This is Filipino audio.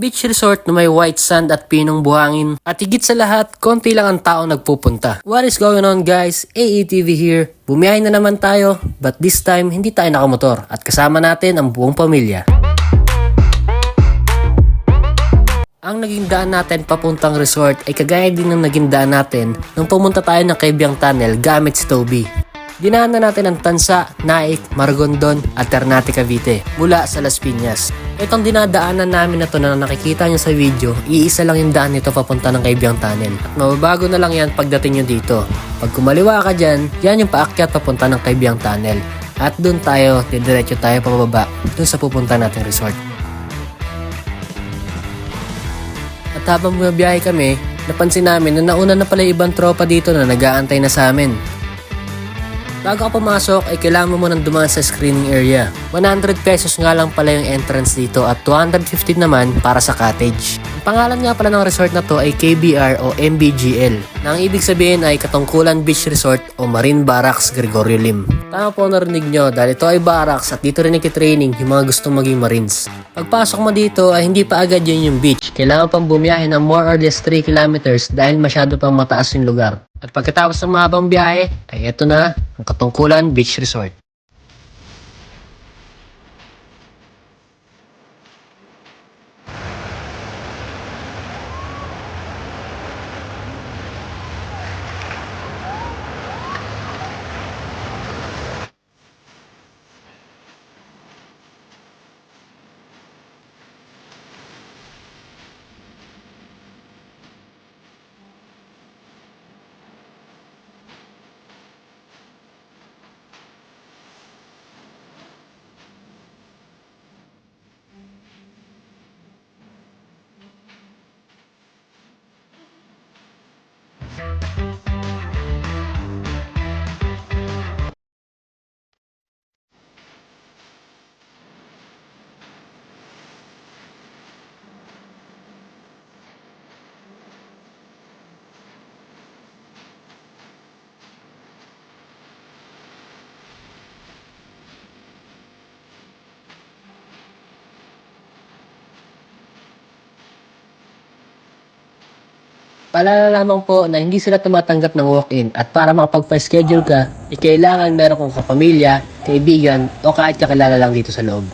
Beach resort na may white sand at pinong buhangin. At higit sa lahat, konti lang ang tao nagpupunta. What is going on guys? AETV here. Bumiyahe na naman tayo, but this time hindi tayo nakamotor at kasama natin ang buong pamilya. Ang naging daan natin papuntang resort ay kagaya din ng naging daan natin nung pumunta tayo ng Cabiang Tunnel gamit si Toby. Dinaanan natin ang Tansa, Naik, Maragondon at Ternate, Cavite mula sa Las Piñas. Itong dinadaanan namin na to na nakikita nyo sa video, iisa lang yung daan nito papunta ng Cabiang Tunnel. At mababago na lang yan pagdating nyo dito. Pag kumaliwa ka dyan, yan yung paakyat papunta ng Cabiang Tunnel. At dun tayo, didiretso tayo pababa dun sa pupunta nating resort. At habang bumabiyahe kami, napansin namin na nauna na pala ibang tropa dito na nag-aantay na sa amin. Bago ka pumasok ay kailangan mo munang dumaan sa screening area. 100 pesos nga lang pala yung entrance dito at 250 naman para sa cottage. Ang pangalan nga pala ng resort na to ay KBR o MBGL na ang ibig sabihin ay Katungkulan Beach Resort o Marine Barracks Gregorio Lim. Tama po narinig nyo dahil ito ay barracks at dito rin nagtitraining yung mga gustong maging Marines. Pagpasok mo dito ay hindi pa agad yun yung beach. Kailangan pang bumiyahe ng more or less 3 kilometers dahil masyado pang mataas yung lugar. At pagkatapos ng mahabang biyahe, ay eto na ang Katungkulan Beach Resort. Paalala lamang po na hindi sila tumatanggap ng walk-in at para makapag-schedule ka, kailangan meron kong kapamilya, kaibigan o kahit kakilala lang dito sa loob.